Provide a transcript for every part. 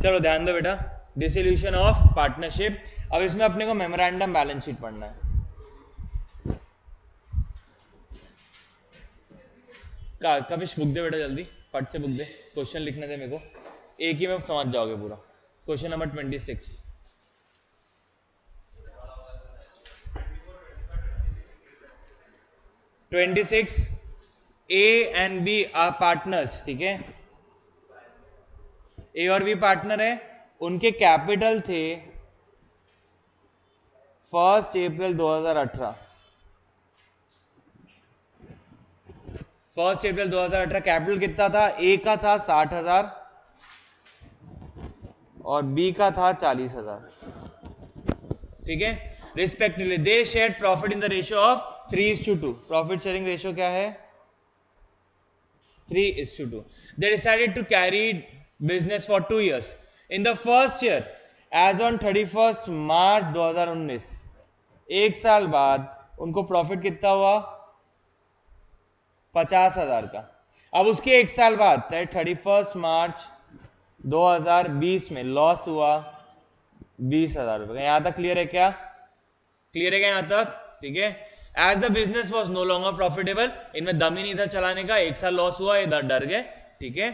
चलो ध्यान दो बेटा, डिसोल्यूशन ऑफ पार्टनरशिप। अब इसमें अपने को मेमोरेंडम बैलेंस शीट पढ़ना है। कविश बुक दे बेटा, जल्दी फट से बुक दे, क्वेश्चन लिखने दे मेरे को, एक ही में समझ जाओगे पूरा। Question number 26। 26, A and B are partners, ठीक है। ए और बी पार्टनर है, उनके कैपिटल थे 1 अप्रैल 2018। 1 अप्रैल 2018 कैपिटल कितना था? ए का था 60,000 और बी का था 40,000, ठीक है। Respectively they share profit in the ratio of 3:2। Profit sharing ratio क्या है? 3:2. They decided to carry business for 2 years. In the first year, as on 31st March 2019, एक साल बाद उनको प्रॉफिट कितना हुआ? 50,000 का। अब उसके एक साल बाद 31 मार्च 2020 में लॉस हुआ 20,000 रुपए का। यहां तक क्लियर है क्या? क्लियर है क्या यहां तक? ठीक है। As the business was no longer profitable, इनमें दम ही नहीं था चलाने का, एक साल लॉस हुआ, इधर डर गए, ठीक है।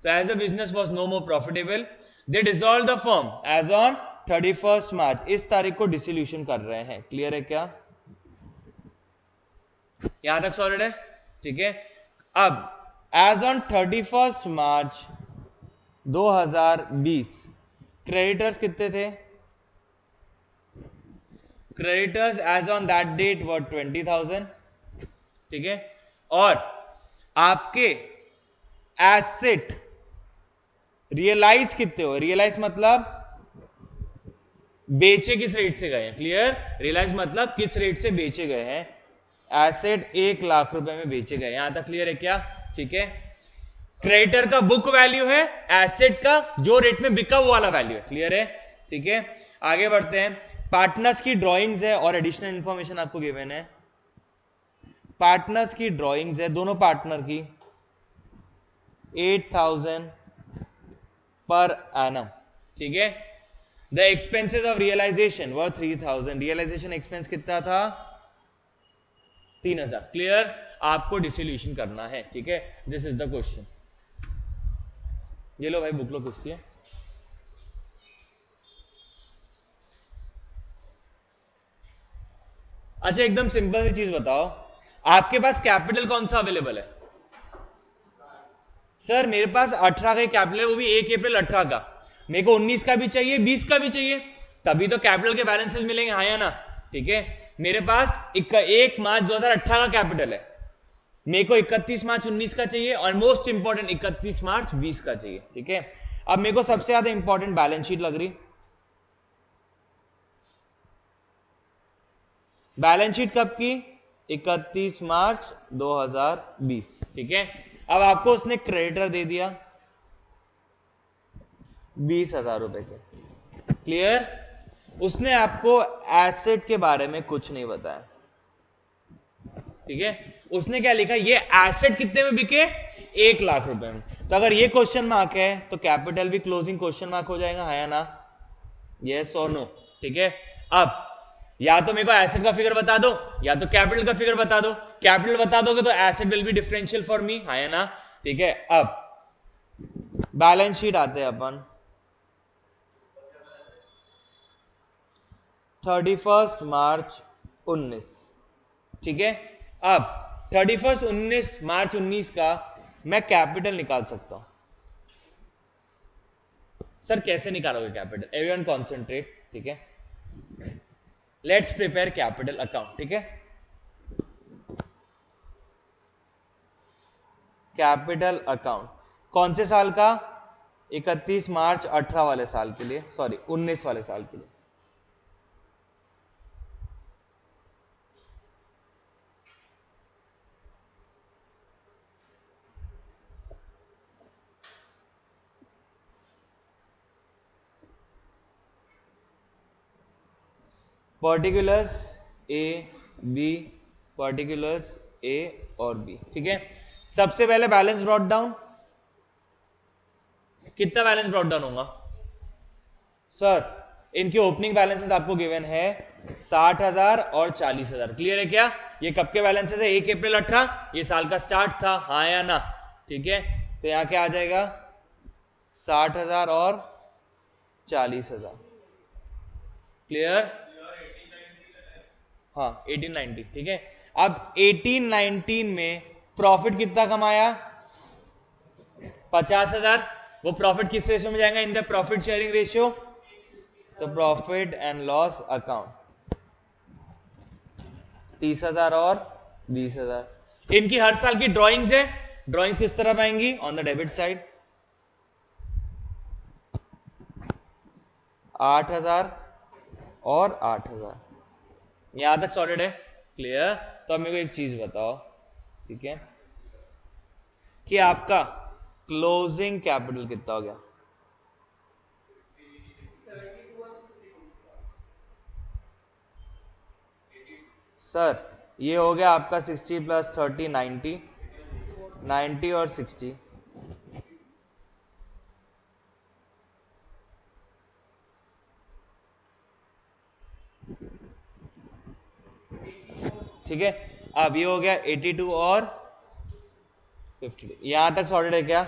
तो as the business was no more profitable, they dissolve the firm as on 31 March. इस तारीख को डिसोल्यूशन कर रहे हैं। क्लियर है क्या? यहां तक सॉलिड है, ठीक है। अब एज ऑन 31 मार्च 2020 क्रेडिटर्स कितने थे? Creditors as on that date were 20,000, ठीक है। और आपके एसेट रियलाइज कितने हो? रियलाइज मतलब बेचे किस रेट से गए हैं? क्लियर? रियलाइज मतलब किस रेट से बेचे गए हैं। एसेट 1 लाख रुपए में बेचे गए। यहां तक क्लियर है क्या? ठीक है। क्रेडिटर का बुक वैल्यू है, एसेट का जो रेट में बिका वो वाला वैल्यू है। क्लियर है? ठीक है। आगे बढ़ते हैं। पार्टनर्स की ड्रॉइंग्स है और एडिशनल इंफॉर्मेशन आपको गिवन है। पार्टनर्स की ड्रॉइंग्स है, दोनों पार्टनर की 8,000 पर एनम, ठीक है। The expenses of realisation were 3,000। Realisation expense कितना था? 3,000। क्लियर? आपको डिसोल्यूशन करना है, ठीक है। This is the question. ये लो भाई, बुक लो किसकी है। अच्छा, एकदम सिंपल सी चीज बताओ, आपके पास कैपिटल कौन सा अवेलेबल है? सर मेरे पास 18 का कैपिटल है, वो भी 1 अप्रैल 18 का। मेरे को 19 का भी चाहिए, 20 का भी चाहिए, तभी तो कैपिटल के बैलेंसेस मिलेंगे, हाँ या ना? ठीक है। मेरे पास 1 मार्च 2018 का कैपिटल है, मेरे को 31 मार्च 19 का चाहिए, और मोस्ट इंपॉर्टेंट 31 मार्च 20 का चाहिए, ठीक है। अब मेरे को सबसे ज्यादा इंपॉर्टेंट बैलेंस शीट लग रही। बैलेंस शीट कब की? 31 मार्च 2020, ठीक है। अब आपको उसने क्रेडिटर दे दिया 20,000 रुपए के। क्लियर? उसने आपको एसेट के बारे में कुछ नहीं बताया, ठीक है। उसने क्या लिखा? ये एसेट कितने में बिके? 1 लाख रुपए में। तो अगर ये क्वेश्चन मार्क है तो कैपिटल भी क्लोजिंग क्वेश्चन मार्क हो जाएगा, हाँ या ना? यस और नो, ठीक है। अब या तो मेरे को एसेट का फिगर बता दो, या तो कैपिटल का फिगर बता दो। कैपिटल बता दोगे तो asset will be differential for me, हाँ या ना? ठीक है। अब बैलेंस शीट आते हैं अपन। 31 मार्च 19, ठीक है। अब 31 मार्च 19 का मैं कैपिटल निकाल सकता हूं। सर कैसे निकालोगे कैपिटल? एवरीवन कॉन्सेंट्रेट, ठीक है। लेट्स प्रिपेयर कैपिटल अकाउंट, ठीक है। कैपिटल अकाउंट कौन से साल का? 31 मार्च 18 वाले साल के लिए, सॉरी 19 वाले साल के लिए। पर्टिकुलर्स ए बी, पर्टिकुलर्स ए और बी, ठीक है। सबसे पहले बैलेंस ब्रॉट डाउन। कितना बैलेंस ब्रॉट डाउन होगा? सर इनके ओपनिंग बैलेंसेस आपको गिवन है 60,000 और 40,000। क्लियर है क्या? ये कब के बैलेंसेस है? 1 अप्रैल 18, ये साल का स्टार्ट था, हाँ या ना? ठीक है, तो यहां क्या आ जाएगा? 60,000 और 40,000। क्लियर? हाँ 18-19। ठीक है, अब 18-19 में प्रॉफिट कितना कमाया? 50,000। वो प्रॉफिट किस रेशियो में जाएगा? In the profit sharing ratio. तो प्रॉफिट एंड लॉस अकाउंट 30,000 और 20,000। इनकी हर साल की ड्राइंग्स है, ड्राइंग्स किस तरफ आएंगी? On the debit side. 8,000 और 8,000। यहां तक सॉलिड है? क्लियर? तो अब मेरे को एक चीज बताओ, ठीक है, कि आपका क्लोजिंग कैपिटल कितना हो गया? सर ये हो गया आपका 60 प्लस 30 90, 90 और 60। ठीक है, अब ये हो गया 82 और 52। यहां तक सॉर्टेड है क्या?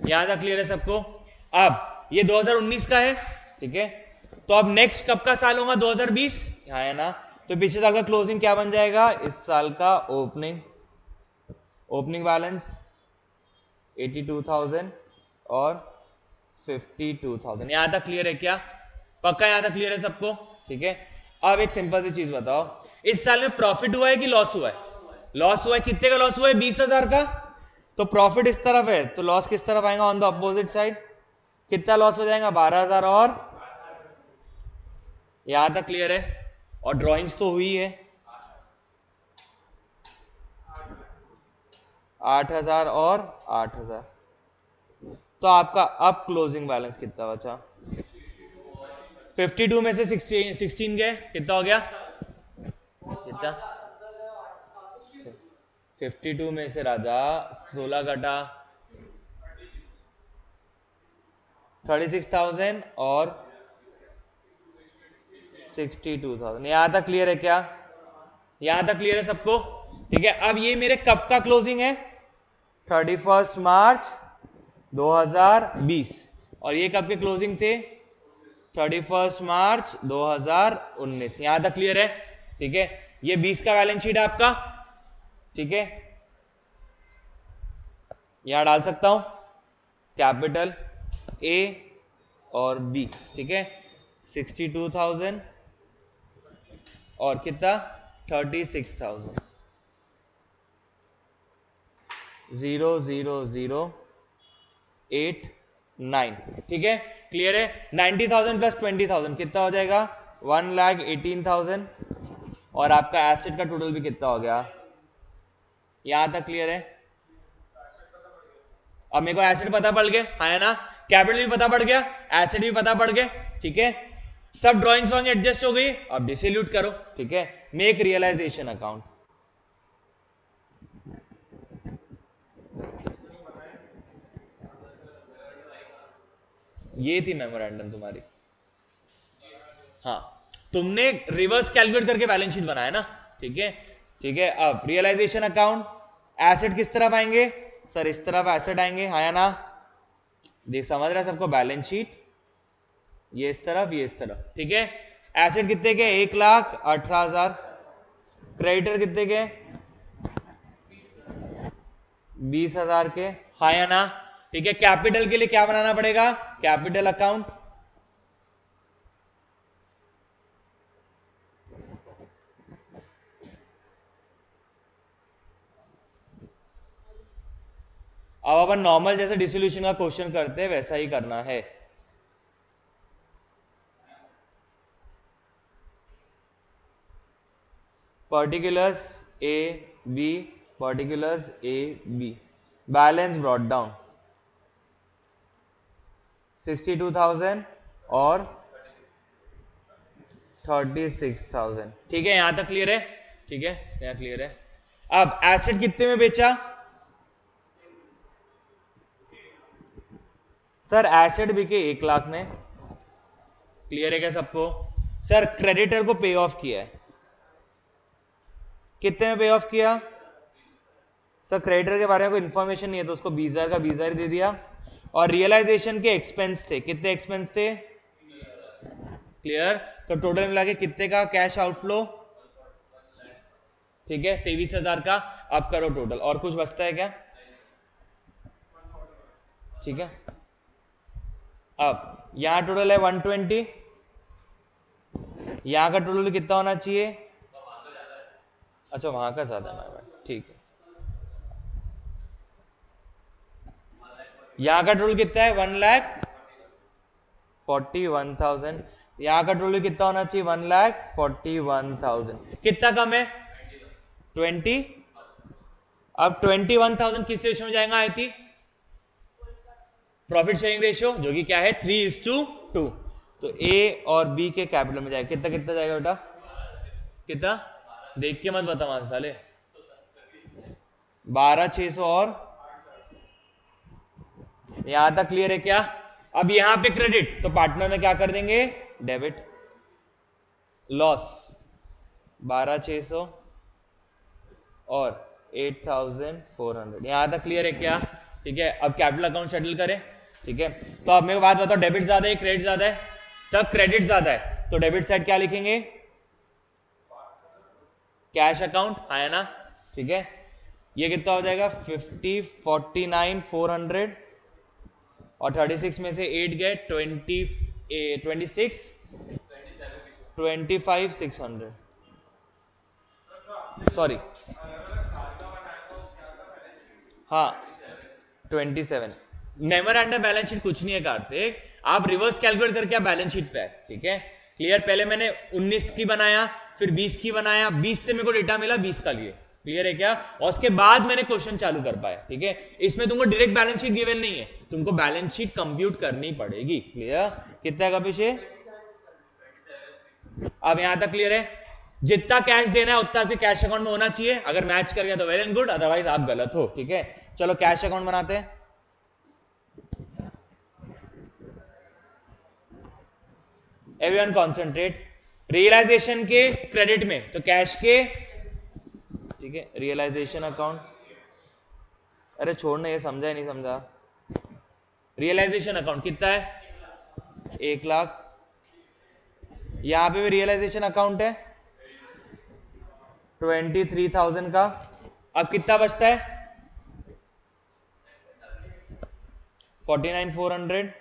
यहां तक क्लियर है सबको? अब ये 2019 का है, ठीक है, तो अब नेक्स्ट कब का साल होगा? 2020, यहां है ना? तो पिछले साल का क्लोजिंग क्या बन जाएगा? इस साल का ओपनिंग, ओपनिंग बैलेंस 82,000 और 52,000। यहां तक क्लियर है क्या? पक्का यहां तक क्लियर है सबको? ठीक है, अब एक सिंपल सी चीज बताओ, इस साल में प्रॉफिट हुआ है कि लॉस हुआ है? लॉस हुआ है। कितने का लॉस हुआ है? 20,000 का। तो प्रॉफिट इस तरफ है, तो लॉस किस तरफ आएगा? On the opposite side. कितना लॉस हो जाएगा? 12,000 और, यहां तक क्लियर है? और ड्रॉइंग्स तो हुई है, 8,000 और 8,000। तो आपका अब क्लोजिंग बैलेंस कितना बचा? 52 में से 16 गए, कितना हो गया? कितना? 52 में से राजा 16 घटा 36,000 और 62,000। यहां तक क्लियर है क्या? यहां तक क्लियर है सबको? ठीक है, अब ये मेरे कब का क्लोजिंग है? 31 मार्च 2020। और ये कब के क्लोजिंग थे? 31 मार्च 2019। यहां तक क्लियर है? ठीक है, ये 20 का बैलेंस शीट है आपका, ठीक है, यहां डाल सकता हूं कैपिटल ए और बी, ठीक है, 62,000 और कितना? 36,000। 0,0,0,8,9। ठीक है, क्लियर है? 90,000 प्लस 20,000 कितना हो जाएगा? 1,18,000। और आपका एसेट का टोटल भी कितना हो गया? यहां तक क्लियर है? अब मेरे को एसेट पता पड़ गया, है ना? कैपिटल भी पता पड़ गया, एसेट भी पता पड़ गया, ठीक है, सब ड्राइंग्स वॉइंग एडजस्ट हो गई। अब डिसोल्यूट करो, ठीक है, मेक रियलाइजेशन अकाउंट। ये थी मेमोरेंडम तुम्हारी। हाँ, तुमने रिवर्स कैलकुलेट करके बैलेंस शीट बनाया ना, ठीक है, ठीक है। अब रियलाइजेशन अकाउंट, एसेट किस तरफ आएंगे? सर इस तरफ एसेट आएंगे, हाँ या ना? देख समझ रहा है सबको? बैलेंस शीट ये इस तरफ, ये इस तरफ, ठीक है। एसेट कितने के? 1,18,000। क्रेडिटर कितने के? 20,000 के, हाँ या ना? ठीक है, कैपिटल के लिए क्या बनाना पड़ेगा? Capital account. अब अपन नॉर्मल जैसे डिसोल्यूशन का क्वेश्चन करते हैं वैसा ही करना है। Particulars A B, particulars A B, balance brought down 62,000 और 36,000। ठीक है, यहां तक क्लियर है? ठीक है, यहां क्लियर है। अब एसेट कितने में बेचा? सर एसेट बिके 1 लाख में, क्लियर है क्या सबको? सर क्रेडिटर को पे ऑफ किया है, कितने में पे ऑफ किया? सर क्रेडिटर के बारे में कोई इन्फॉर्मेशन नहीं है तो उसको 20,000 का 20,000 दे दिया। और रियलाइजेशन के एक्सपेंस थे, कितने एक्सपेंस थे? क्लियर? तो टोटल मिला के कितने का कैश आउटफ्लो? ठीक है 23,000 का। अब करो टोटल, और कुछ बचता है क्या? ठीक है, अब यहां टोटल है 120, यहां का टोटल कितना होना चाहिए? अच्छा वहां का ज्यादा है, ठीक है। यहां का टोटल कितना है? 1,41,000। यहां का टोटल कितना होना चाहिए? 1,41,000। कितना कम है? 20। अब 21,000 किस रेशियो में जाएगा? आई थी प्रॉफिट शेयरिंग रेशियो, जो कि क्या है 3:2। तो ए और बी के कैपिटल में जाएगा। कितना कितना जाएगा बेटा? कितना? देख के मत बता वहां से साले। 12,600 और यहां तक क्लियर है क्या? अब यहां पे क्रेडिट, तो पार्टनर में क्या कर देंगे? डेबिट। लॉस 12,600 और 8,400। यहां तक क्लियर है क्या? ठीक है, अब कैपिटल अकाउंट सेटल करें। ठीक है, तो अब मेरे को बात बताओ, डेबिट ज्यादा है क्रेडिट ज्यादा है? सब क्रेडिट ज्यादा है, तो डेबिट साइड क्या लिखेंगे? कैश अकाउंट आया ना? ठीक है, ये कितना हो जाएगा? 50, 49,400 और 36 में से 8 गए 26, 25,600। सॉरी हाँ 27। मेमोरेंडम बैलेंस शीट कुछ नहीं है कार्तिक, आप रिवर्स कैलकुलेट करके आप बैलेंस शीट पे है। ठीक है क्लियर? पहले मैंने 19 की बनाया, फिर 20 की बनाया, 20 से मेरे को डेटा मिला 20 का लिए। क्लियर है क्या? और उसके बाद मैंने क्वेश्चन चालू कर पाया। ठीक है, इसमें तुमको डायरेक्ट बैलेंस शीट गिवन नहीं है, तुमको बैलेंस शीट कंप्यूट करनी पड़ेगी। क्लियर? कितना का पीछे? अब यहां तक क्लियर है? जितना कैश देना है उतना आपके कैश अकाउंट में होना चाहिए। अगर मैच कर गया तो वेल एंड गुड, अदरवाइज आप गलत हो। ठीक है, चलो कैश अकाउंट बनाते हैं। Everyone concentrate. रियलाइजेशन के क्रेडिट में तो कैश के, ठीक है, रियलाइजेशन अकाउंट। अरे छोड़ना, ये समझा ही नहीं समझा। रियलाइजेशन अकाउंट कितना है? 1,00,000। यहां पे भी रियलाइजेशन अकाउंट है 23,000 का। अब कितना बचता है? 49,400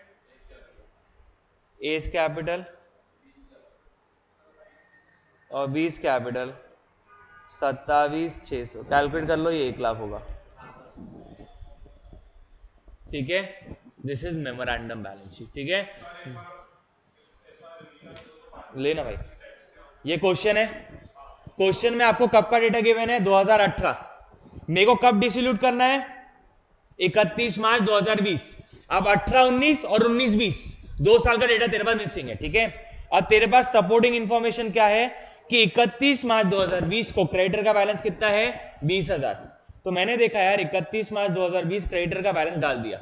एस कैपिटल और 20 कैपिटल 27,600। कैलकुलेट कर लो, ये 1,00,000 होगा। ठीक है, this is memorandum balance sheet. ठीक है, लेना भाई, ये क्वेश्चन है। क्वेश्चन में आपको कब का डेटा गिवन है? 2018। मेरे को कब डिस्ट्रीब्यूट करना है? 31 मार्च 2020। अब 18-19 और 19-20 2 साल का डेटा तेरे पास मिसिंग है। ठीक है, अब तेरे पास सपोर्टिंग इंफॉर्मेशन क्या है कि 31 मार्च 2020 को क्रेडिटर का बैलेंस कितना है? 20,000। तो मैंने देखा यार 31 मार्च 2020 क्रेडिटर का बैलेंस डाल दिया।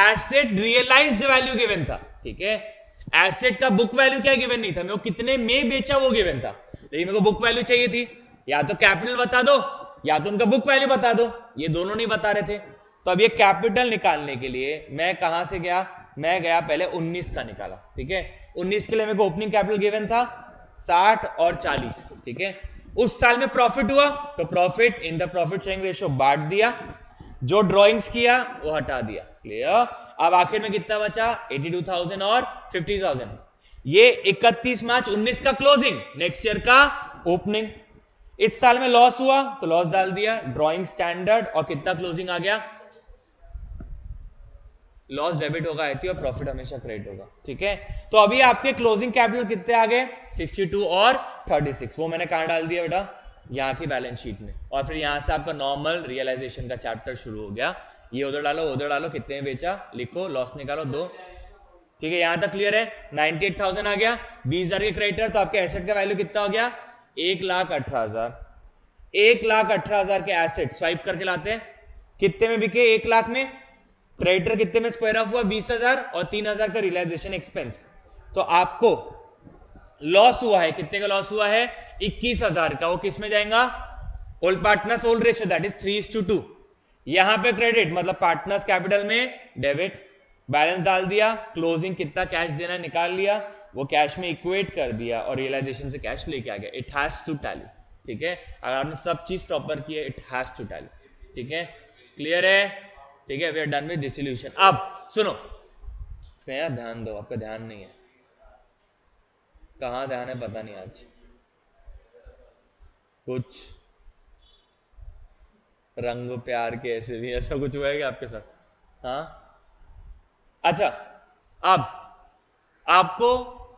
एसेट रियलाइज्ड वैल्यू गिवन था। ठीक है, एसेट का बुक वैल्यू क्या गिवन नहीं था, मेरे को कितने में बेचा वो गिवन था, लेकिन मेरे को बुक वैल्यू चाहिए थी। या तो कैपिटल बता दो या तो उनका बुक वैल्यू बता दो, ये दोनों नहीं बता रहे थे। तो अब ये कैपिटल निकालने के लिए मैं कहां से गया? मैं गया पहले 19 का निकाला। ठीक है, 19 के लिए मेरे को ओपनिंग कैपिटल गिवन था 60 और 40। ठीक है, उस साल में प्रॉफिट हुआ तो profit in the profit sharing ratio बांट दिया, जो ड्रॉइंग्स किया वो हटा दिया। क्लियर? अब आखिर में कितना बचा? 82,000 और 50,000। ये 31 मार्च 19 का क्लोजिंग, नेक्स्ट ईयर का ओपनिंग। इस साल में लॉस हुआ तो लॉस डाल दिया, ड्रॉइंग स्टैंडर्ड, और कितना क्लोजिंग आ गया? लॉस डेबिट होगा आती और प्रॉफिट हमेशा क्रेडिट होगा। ठीक है, तो अभी आपके क्लोजिंग कैपिटल कितने आ गए? 62 और 36। वो मैंने कहां डाल दिया बेटा? यहाँ की बैलेंस शीट में। और फिर यहां से आपका नॉर्मल रियलाइजेशन का चैप्टर शुरू हो गया। ये उधर डालो, कितने में बेचा लिखो, लॉस निकालो 2। ठीक है, यहां तक क्लियर है? 98,000 आ गया, 20,000 के क्रेडिटर, तो आपके एसेट का वैल्यू कितना हो गया? 1,18,000। 1,18,000 के एसेट स्वाइप करके लाते हैं, कितने में बिके? 1,00,000 में। क्रेडिटर कितने में स्क्वायर ऑफ हुआ? 20,000 और 3,000 का रियलाइजेशन एक्सपेंस। तो आपको लॉस हुआ है, कितने का लॉस हुआ है? 21,000 का। वो किस में जाएगा? Whole partners whole ratio, that is 3:2। यहां पे क्रेडिट मतलब पार्टनर्स कैपिटल में डेबिट, बैलेंस डाल दिया, क्लोजिंग कितना कैश देना निकाल लिया, वो कैश में इक्वेट कर दिया और रियलाइजेशन से कैश लेके आ गया। इट हैज टू टैली, ठीक है। अगर आपने सब चीज प्रॉपर की है, इट हैज टू टैली, ठीक है। क्लियर है? ठीक है, we are done with dissolution. अब सुनो स्नेहा, ध्यान दो, आपका ध्यान नहीं है। कहाँ ध्यान है पता नहीं आज। कुछ रंग प्यार के ऐसे भी ऐसा कुछ हुआ है क्या आपके साथ? हाँ, अच्छा। अब आपको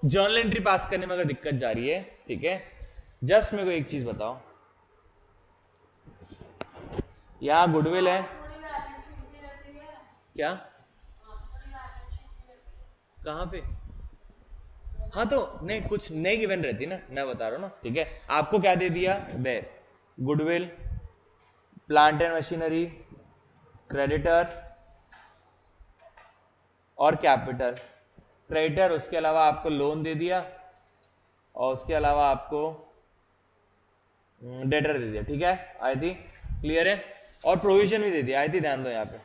जर्नल एंट्री पास करने में अगर दिक्कत जा रही है, ठीक है, जस्ट मेरे को एक चीज बताओ, यहां गुडविल है क्या? कहां पे? हाँ तो नहीं, कुछ नहीं गिवन रहती ना, मैं बता रहा हूं ना, ठीक है। आपको क्या दे दिया? There goodwill, plant and machinery, creditor और कैपिटल। क्रेडिटर, उसके अलावा आपको लोन दे दिया और उसके अलावा आपको डेटर दे दिया, ठीक है, आई थी? क्लियर है? और प्रोविजन भी दे दिया, आई थी? ध्यान दो यहाँ पे,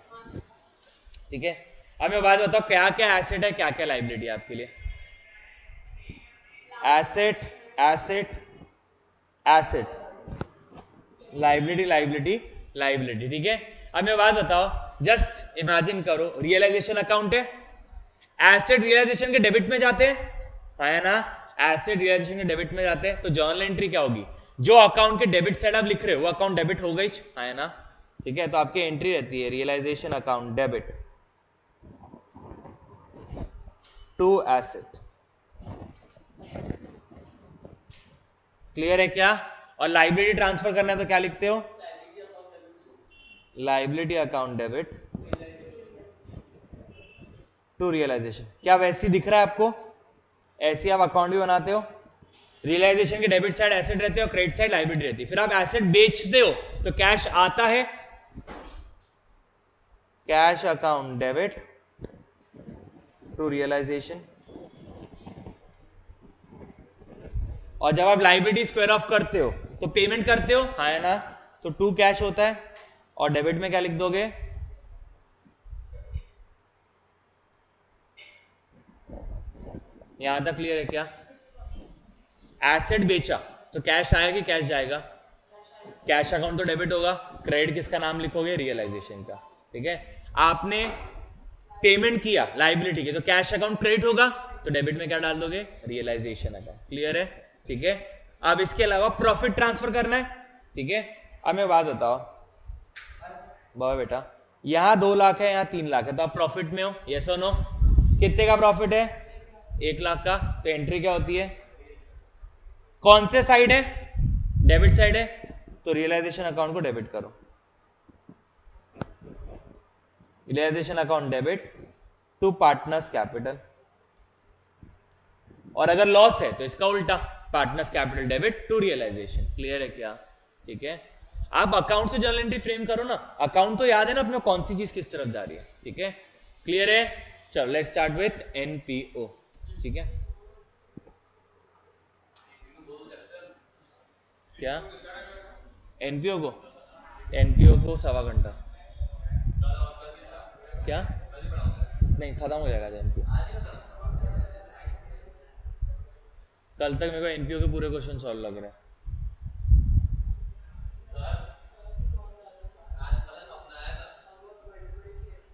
ठीक है। अब मैं बात बताओ, क्या क्या एसेट है, क्या क्या लाइबिलिटी है आपके लिए? Asset, asset, asset, liability, liability, liability, ठीक है। अब मैं बात बताओ, जस्ट इमेजिन करो, रियलाइजेशन अकाउंट है, एसेट रियलाइजेशन के डेबिट में जाते हैं, है ना? एसेट रियलाइजेशन के डेबिट में जाते हैं, तो जर्नल एंट्री क्या होगी? जो अकाउंट के डेबिट साइड आप लिख रहे हो वो अकाउंट डेबिट हो गई, है ना? ठीक है, तो आपकी एंट्री रहती है realisation account debit to asset. Clear है क्या? और लाइबिलिटी ट्रांसफर करना है तो क्या लिखते हो? Liability account debit to realisation. क्या वैसी दिख रहा है आपको? ऐसी आप अकाउंट भी बनाते हो, रियलाइजेशन के डेबिट साइड एसेट रहते हो, क्रेडिट साइड लाइबिलिटी रहती है। फिर आप एसेट बेचते हो तो कैश आता है, cash account debit to realisation. और जब आप लाइबिलिटी स्क्वायर ऑफ करते हो तो पेमेंट करते हो, हाँ है ना? तो टू कैश होता है और डेबिट में क्या लिख दोगे? यहां तक क्लियर है क्या? एसेट बेचा तो कैश आएगा कि कैश जाएगा? कैश अकाउंट तो डेबिट होगा, क्रेडिट किसका नाम लिखोगे? रियलाइजेशन का, ठीक है। आपने पेमेंट किया लाइबिलिटी के तो कैश अकाउंट क्रेडिट होगा, तो डेबिट में क्या डाल दोगे? Realisation account. क्लियर है? ठीक है। अब इसके अलावा प्रॉफिट ट्रांसफर करना है, ठीक है। अब मैं बात बताओ बाबा बेटा, यहां 2 लाख है, यहां 3 लाख है, तो आप प्रॉफिट में हो, यस और नो? कितने का प्रॉफिट है? 1 लाख का। तो एंट्री क्या होती है? कौन से साइड है? डेबिट साइड है, तो रियलाइजेशन अकाउंट को डेबिट करो, realisation account debit to partners capital. और अगर लॉस है तो इसका उल्टा, partners capital debit to realisation. Clear है क्या? ठीक है। आप अकाउंट से जर्नल एंट्री फ्रेम करो ना, अकाउंट तो याद है ना अपने कौन सी चीज किस तरफ जा रही है, ठीक है। क्लियर है? चलो लेट्स स्टार्ट विथ एनपीओ, ठीक है। क्या एनपीओ को? एनपीओ को 1.25 घंटा। क्या? नहीं, खत्म हो जाएगा एनपीओ कल तक। मेरे को एनपीओ के पूरे क्वेश्चन सॉल्व लग रहे हैं।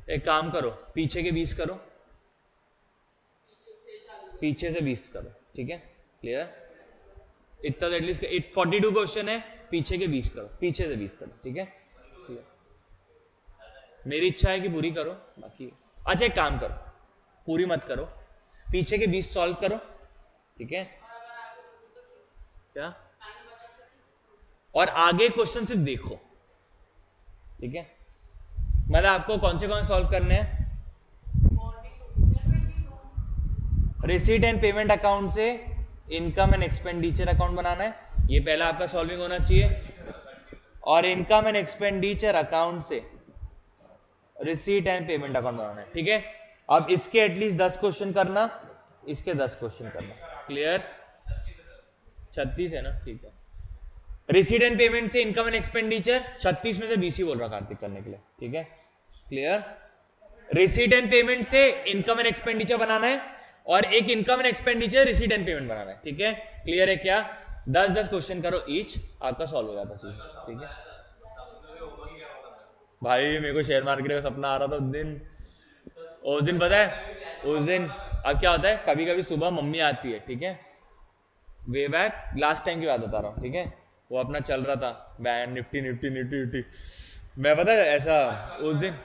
एक काम करो, पीछे के 20 करो, पीछे से 20 करो, ठीक है। क्लियर? इतना तो एटलीस्ट 42 क्वेश्चन है, पीछे के 20 करो, पीछे से 20 करो, ठीक है। क्लियर? मेरी इच्छा है कि पूरी करो, बाकी अच्छा एक काम करो, पूरी मत करो, पीछे के 20 सॉल्व करो, ठीक है। क्या? और आगे क्वेश्चन सिर्फ देखो, ठीक है। मतलब आपको कौन से सॉल्व करने हैं? रिसीट एंड पेमेंट अकाउंट से इनकम एंड एक्सपेंडिचर अकाउंट बनाना है, ये पहला आपका सॉल्विंग होना चाहिए। और इनकम एंड एक्सपेंडिचर अकाउंट से रिसीट एंड पेमेंट अकाउंट बनाना है, ठीक है। अब इसके एटलीस्ट 10 क्वेश्चन करना, इसके 10 क्वेश्चन करना। क्लियर? 36 है ना, ठीक है। रिसीट एंड पेमेंट से इनकम एंड एक्सपेंडिचर 36 में से 20 ही बोल रहा कार्तिक करने के लिए, ठीक है, क्लियर। रिसीट एंड पेमेंट से इनकम एंड एक्सपेंडिचर बनाना है और एक income and expenditure receipt and payment बनाना है, ठीक है, क्लियर है क्या? 10-10 क्वेश्चन करो ईच, आपका सॉल्व हो जाता चीज, ठीक है। भाई मेरे को शेयर मार्केट का सपना आ रहा था उस दिन पता है उस दिन अब क्या होता है, कभी कभी सुबह मम्मी आती है, ठीक है, वे बैक लास्ट टाइम की बात बता रहा हूँ, ठीक है, वो अपना चल रहा था band Nifty Nifty Nifty Nifty, मैं पता है ऐसा उस दिन,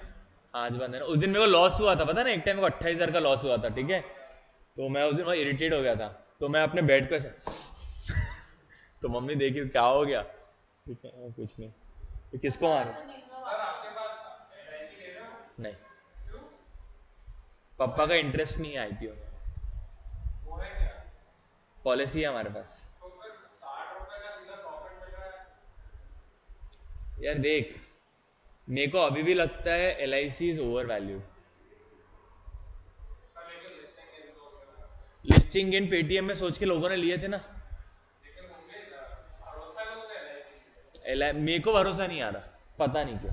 आज बंद है ना, उस दिन मेरे को लॉस हुआ था, पता है ना, एक टाइम मेरे को 28,000 का लॉस हुआ था, ठीक है, तो मैं उस दिन बहुत इरिटेट हो गया था, तो मैं अपने बेड को ऐसे तो मम्मी देखी क्या हो गया, ठीक है, कुछ नहीं, तो किसको मारे, नहीं, पापा का इंटरेस्ट नहीं है आईपीओ में, पॉलिसी है हमारे पास। यार देख, मेरे को अभी भी लगता है L I C is overvalued. Listing in Paytm में सोच के लोगों ने लिए थे ना, मेरे को भरोसा नहीं आ रहा, पता नहीं क्यों,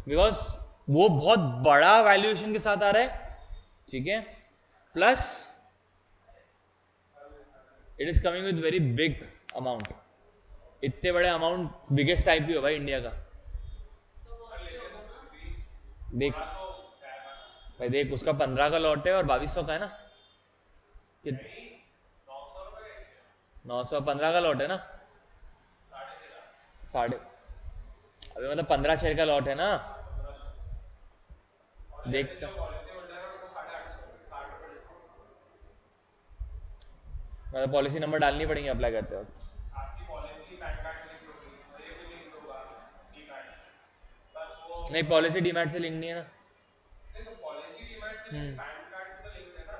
बिकॉज वो बहुत बड़ा वैल्यूएशन के साथ आ रहा है, ठीक है, plus it is coming with very big amount, इतने बड़े अमाउंट, बिगेस्ट आईपीओ भाई इंडिया का। देख भाई देख, उसका 15 का लॉट है और 2200 का है ना, कित 915 का लॉट है ना, साढ़े, अभी मतलब 15 शेयर का लॉट है ना, देखता, मतलब पॉलिसी नंबर डालनी पड़ेगी अप्लाई करते वक्त, नहीं पॉलिसी डीमैट से लिंक नहीं है ना,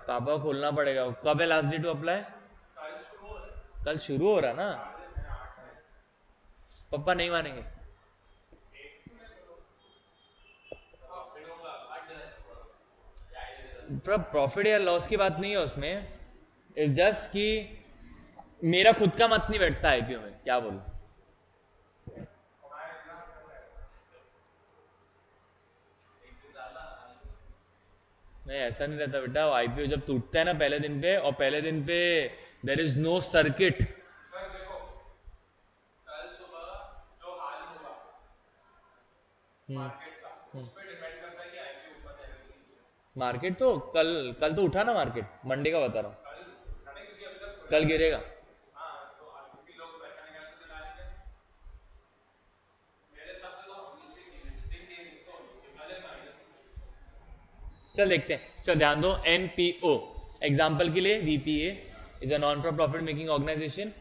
पापा को खोलना पड़ेगा, कब है लास्ट डेट टू अप्लाई, कल शुरू हो रहा ना, पापा नहीं मानेंगे, प्रॉफिट या लॉस की बात नहीं है उसमें, इट्स जस्ट कि मेरा खुद का मत नहीं बैठता आईपीओ में, क्या बोलूं, नहीं ऐसा नहीं रहता बेटा, आईपीओ जब टूटता है ना पहले दिन पे, और पहले दिन पे there is no circuit, market तो कल, कल तो उठा ना मार्केट, मंडे का बता रहा हूँ, कल गिरेगा, चल देखते हैं, चल ध्यान दो, एनपीओ एग्जाम्पल के लिए, VPA is a non for profit making organisation,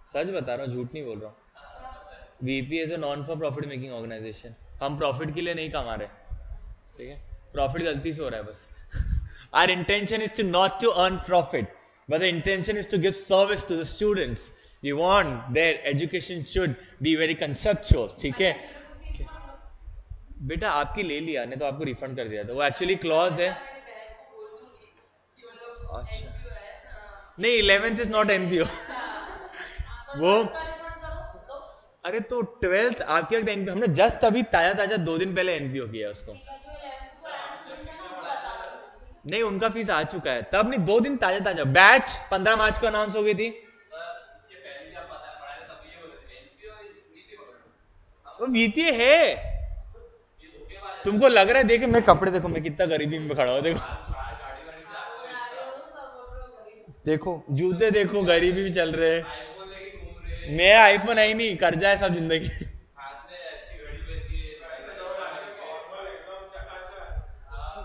सच बता रहा हूँ, झूठ नहीं बोल रहा हूँ, VPA is a non for profit making organisation, हम प्रॉफिट के लिए नहीं कमा रहे, ठीक है, प्रॉफिट गलती से हो रहा है बस, our intention is to not to earn profit, but the intention is to give service to the students, we want their education should be very conceptual, ठीक है, बेटा आपकी ले लिया ने, तो आपको रिफंड कर दिया था, वो एक्चुअली क्लॉज है, अच्छा, नहीं 11th इज नॉट एनपीओ, वो, अरे तो 12th आपके वक्त एनपीओ, हमने जस्ट अभी ताजा ताजा 2 दिन पहले एनपीओ किया उसको, नहीं उनका फीस आ चुका है, तब नहीं, 2 दिन ताजा ताजा, बैच 15 मार्च को अनाउंस हो गई थी, वो वीपीए है, तुमको लग रहा है, देखो मैं कपड़े देखो, मैं कितना गरीबी में खड़ा हूँ, देखो देखो जूते देखो, गरीबी भी चल रहे हैं, मेरा आईफोन है ही नहीं, कर्जा है सब जिंदगी,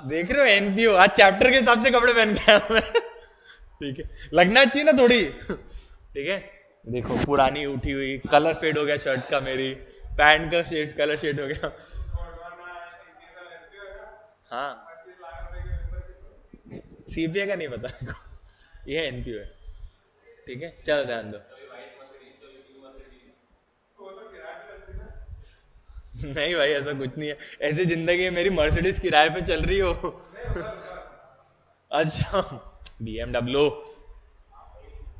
देख रहे हो एनपीओ, आज चैप्टर के हिसाब से कपड़े पहन के आया मैं, ठीक है, लगना चाहिए ना थोड़ी, ठीक है, देखो पुरानी उठी हुई, कलर फेड हो गया शर्ट का, मेरी पैंट का शेड कलर शेड हो गया, हाँ, सीपीए का नहीं पता मेरे को, ये एनपीओ है, ठीक है, चलो ध्यान दो, नहीं भाई ऐसा कुछ नहीं है, ऐसी जिंदगी है मेरी, मर्सिडीज किराए पे चल रही हो, अच्छा, बीएमडब्ल्यू,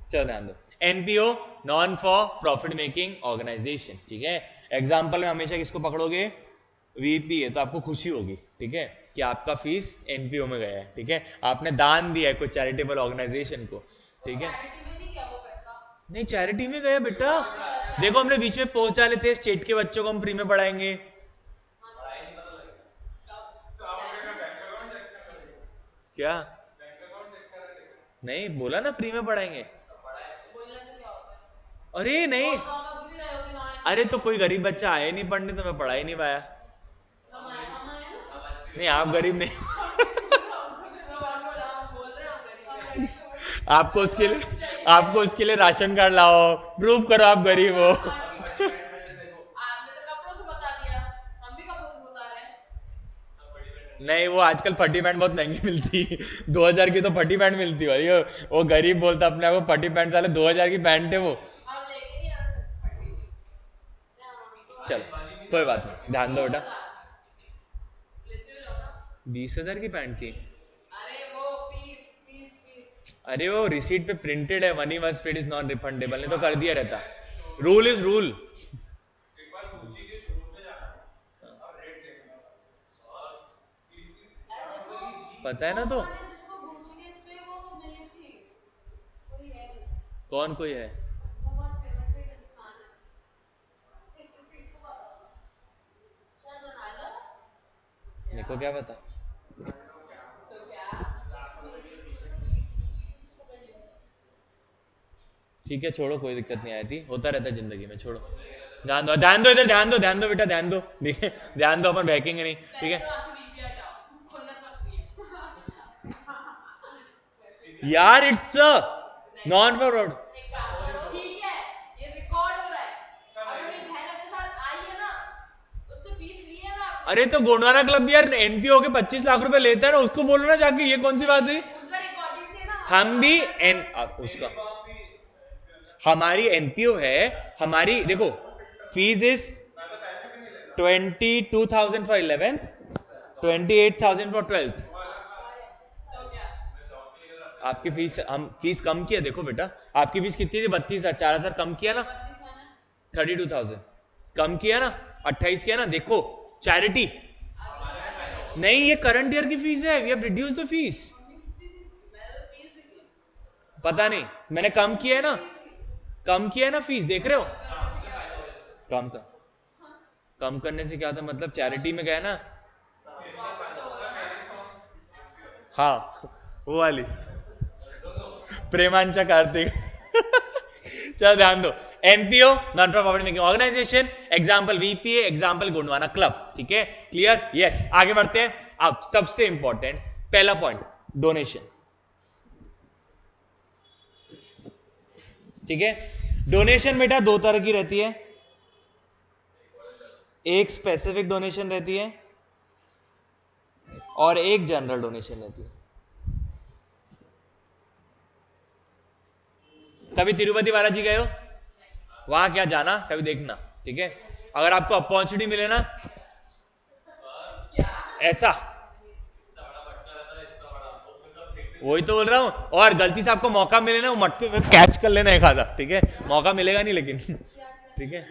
चलो ध्यान दो, NPO non for profit making organisation, ठीक है। एग्जाम्पल में हमेशा किसको पकड़ोगे, वीपी है तो आपको खुशी होगी, ठीक है, कि आपका फीस एनपीओ में गया है, ठीक है, आपने दान दिया है कोई चैरिटेबल ऑर्गेनाइजेशन को, ठीक है। नहीं चैरिटी में गया बेटा, देखो हमने बीच में पोस्ट डाले थे स्टेट के बच्चों को हम फ्री में पढ़ाएंगे, क्या नहीं बोला ना फ्री में पढ़ाएंगे, अरे नहीं, अरे तो कोई गरीब बच्चा आया नहीं पढ़ने तो मैं पढ़ा ही नहीं पाया, नहीं आप गरीब नहीं आपको उसके लिए राशन कार्ड लाओ, प्रूव करो आप गरीब हो नहीं वो आजकल फटी पैंट बहुत महंगी मिलती 2000 की तो फटी पैंट मिलती भाई, वो गरीब बोलता अपने आप को फटी पैंट, साले 2000 की पैंट है वो। चल कोई बात नहीं, ध्यान दो बेटा, 20,000 की पैंट थी, अरे वो रिसीट पे प्रिंटेड है, money was paid is non refundable, ने तो कर दिया रहता, रूल इज रूल। पता है ना तो कौन कोई है, मेरे को क्या पता, ठीक है छोड़ो, कोई दिक्कत नहीं आई थी, होता रहता है जिंदगी में, छोड़ो, ध्यान दो ध्यान दो, इधर ध्यान दो, ध्यान दो बेटा ध्यान दो, ठीक है ध्यान दो, अपन बहकेंगे नहीं, ठीक है यार, इट्स नॉन फॉरवर्ड, अरे तो गोंडवाना क्लब भी यार एनपीओ के 25 लाख रुपए लेता है ना, उसको बोलो ना जाके, ये कौन सी बात है, हम भी एन उसका हमारी एनपीओ है, हमारी देखो fees is 22,000 for 11th, 28,000 for 12th, आपकी फीस हम फीस कम किया, देखो बेटा आपकी फीस कितनी थी, 32,000, 4,000 कम किया ना, 32,000 कम किया ना, 28 किया ना, देखो चैरिटी नहीं, ये करंट ईयर की फीस है, we have reduce the fees, पता नहीं मैंने कम किया है ना, कम किया है ना फीस, देख रहे हो, कम कर, कम करने से क्या था, मतलब चैरिटी में गया ना, हाँ वो वाली प्रेमांशा कार्तिक चलो ध्यान दो, NPO non for profit making organisation, example VPA, example Gondwana club, ठीक है क्लियर, यस आगे बढ़ते हैं। अब सबसे इंपॉर्टेंट पहला पॉइंट, डोनेशन, ठीक है। डोनेशन बेटा दो तरह की रहती है, एक स्पेसिफिक डोनेशन रहती है और एक जनरल डोनेशन रहती है। कभी तिरुपति बालाजी गए हो, वहां क्या जाना कभी देखना, ठीक है, अगर आपको अपॉर्चुनिटी मिले ना ऐसा, वही तो बोल रहा हूं, और गलती से आपको मौका मिले ना, वो मटके में कैच कर लेना एक आधा, ठीक है, मौका मिलेगा नहीं लेकिन ठीक है,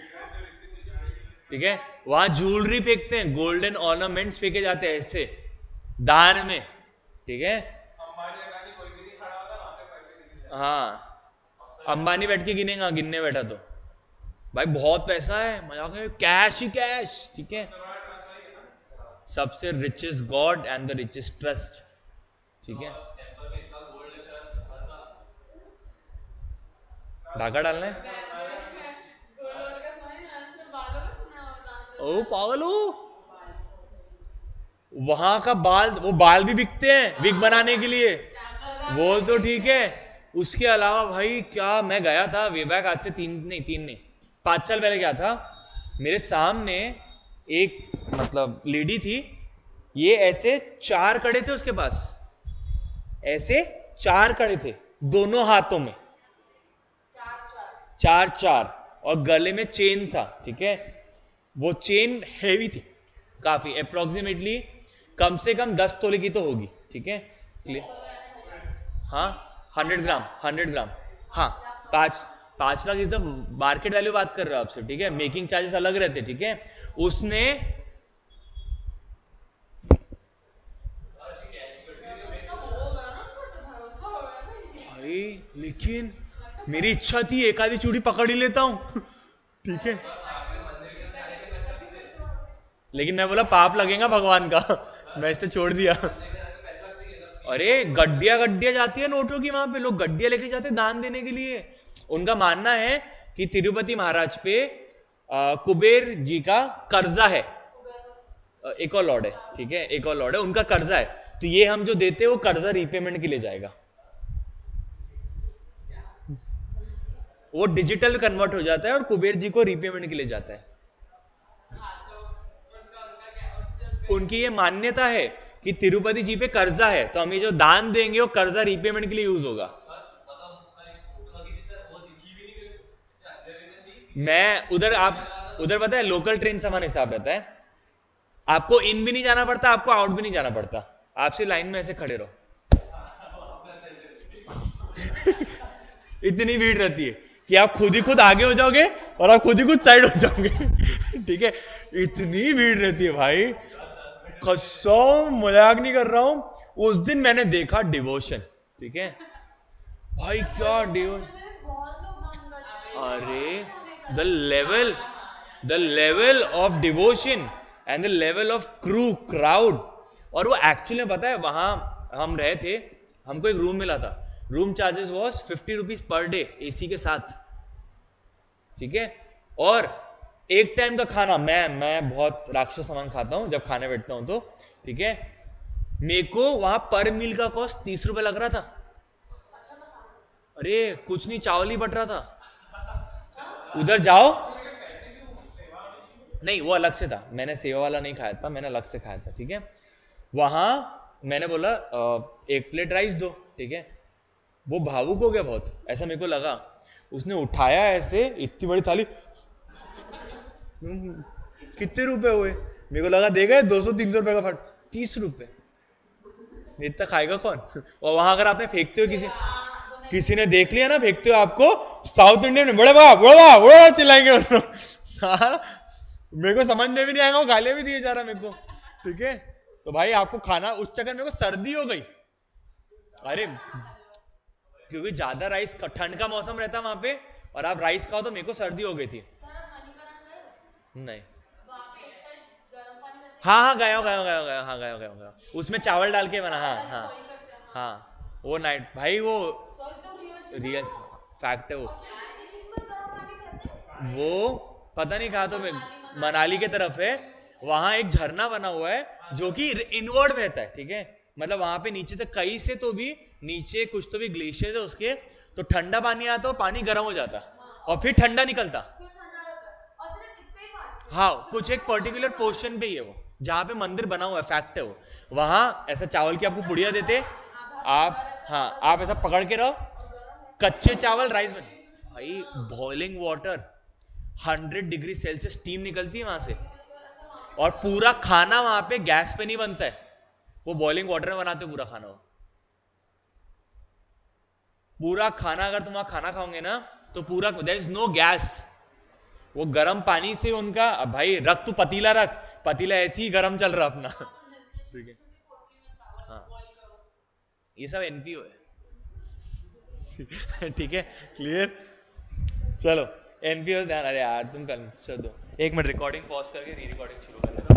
ठीक है, वहां ज्वेलरी फेंकते हैं, गोल्डन ऑर्नामेंट्स फेंके जाते हैं ऐसे दान में, ठीक है, हाँ अंबानी बैठ के गिनेगा, गिनने बैठा तो भाई बहुत पैसा है, मजाक में कैश ही कैश, ठीक है, सबसे richest God and the richest trust, ठीक है, धागा डालना है, ओ पागल हो, वहां का बाल, वो बाल भी बिकते हैं विग बनाने के लिए, वो तो ठीक है, उसके अलावा भाई क्या, मैं गया था वे बैक, आज से 5 साल पहले गया था, मेरे सामने एक मतलब लेडी थी, ये ऐसे 4 कड़े थे उसके पास, ऐसे 4 कड़े थे दोनों हाथों में, 4 और गले में चेन था, ठीक है, वो चेन हेवी थी काफी, अप्रोक्सीमेटली कम से कम 10 तोले की तो होगी, ठीक है, हाँ 100 ग्राम, हाँ 5 lakh is the market value बात कर रहा हूं आपसे, ठीक है, मेकिंग चार्जेस अलग रहते, ठीक है। उसने भाई, लेकिन मेरी इच्छा थी एक आधी चूड़ी पकड़ ही लेता हूं ठीक है, लेकिन मैं बोला पाप लगेगा भगवान का मैं इसे छोड़ दिया। अरे गड्डिया गड्डिया जाती है नोटों की, वहां पे लोग गड्डिया लेके जाते हैं दान देने के लिए। उनका मानना है कि तिरुपति महाराज पे कुबेर जी का कर्जा है, एक और लॉर्ड है, ठीक है, एक और लॉर्ड है, उनका कर्जा है, तो ये हम जो देते हैं वो कर्जा रीपेमेंट के लिए जाएगा। वो डिजिटल कन्वर्ट हो जाता है और कुबेर जी को रीपेमेंट के लिए जाता है। उनकी ये मान्यता है कि तिरुपति जी पे कर्जा है, तो हम ये जो दान देंगे वो कर्जा रीपेमेंट के लिए यूज होगा। मैं उधर, आप उधर पता है लोकल ट्रेन समान हिसाब रहता है, आपको इन भी नहीं जाना पड़ता, आपको आउट भी नहीं जाना पड़ता, आप सिर्फ लाइन में ऐसे खड़े रहो इतनी भीड़ रहती है कि आप खुद ही खुद आगे हो जाओगे और आप खुद ही खुद साइड हो जाओगे ठीक है, इतनी भीड़ रहती है भाई, कसम मजाक नहीं कर रहा हूं। उस दिन मैंने देखा डिवोशन, ठीक है भाई, क्या डिवोशन, अरे the level of devotion and the level of crowd. और वो एक्चुअली में पता है, वहां हम रहे थे, हमको एक रूम मिला था, room charges was 50 rupees per day AC के साथ, ठीक है, और एक टाइम का खाना, मैं बहुत राक्षस सामान खाता हूं जब खाने बैठता हूं तो, ठीक है, मेरे को वहां पर मील का कॉस्ट 30 रुपए लग रहा था। अरे कुछ नहीं, चावल ही बट रहा था। उधर जाओ, नहीं वो अलग से था, मैंने सेवा वाला नहीं खाया था, मैंने अलग से खाया था, ठीक है। वहां मैंने बोला एक प्लेट राइस दो, ठीक है, वो भावुक हो गया बहुत, ऐसा मेरे को लगा, उसने उठाया ऐसे इतनी बड़ी थाली, कितने रुपए हुए, मेरे को लगा देगा 200-300 रुपए का फट, 30 रुपए, इतना खाएगा कौन। और वहां अगर आपने फेंकते हो, किसी ने देख लिया ना फेंकते हो आपको, साउथ इंडियन में बड़े बड़ा चिल्लाएंगे मेरे को समझ में भी नहीं आएगा, वो गालियां भी दिए जा रहा मेरे को, ठीक है। तो भाई आपको खाना, उस चक्कर मेरे को सर्दी हो गई, अरे क्योंकि ज्यादा राइस, ठंड का मौसम रहता वहां पे, और आप राइस खाओ तो मेरे को सर्दी हो गई थी। नहीं, हाँ गया, उसमें चावल डाल के बना, हाँ वो नाइट भाई, वो रियल फैक्ट है वो पता नहीं कहा, तो मनाली के तरफ है, वहां एक झरना बना हुआ है जो कि इनवर्ड बहता है, ठीक है, मतलब वहां पे नीचे तक कहीं से तो भी नीचे कुछ तो भी ग्लेशियर है उसके, तो ठंडा पानी आता, पानी गर्म हो जाता और फिर ठंडा निकलता। हाँ कुछ एक पर्टिकुलर पोर्शन पे ही है वो, जहाँ पे मंदिर बना हुआ है, फैक्ट है वो, वहां ऐसा चावल की आपको पुड़िया देते, आप, हाँ आप ऐसा पकड़ के रहो, कच्चे चावल राइस बने भाई, boiling water 100 degree Celsius steam निकलती है वहां से, और पूरा खाना वहां पे गैस पे नहीं बनता है, वो बॉइलिंग वाटर में बनाते हो पूरा खाना, वो पूरा खाना, अगर तुम वहां खाना खाओगे ना तो पूरा, देयर इज नो गैस, वो गर्म पानी से उनका, भाई रख तू पतीला रख, पतीला ऐसे ही गर्म चल रहा अपना ठीक है, हाँ ये सब एनपीओ है ठीक है, क्लियर, चलो एनपीओ ध्यान, अरे यार तुम कर, चलो 1 मिनट रिकॉर्डिंग पॉज करके री रिकॉर्डिंग शुरू कर लेना।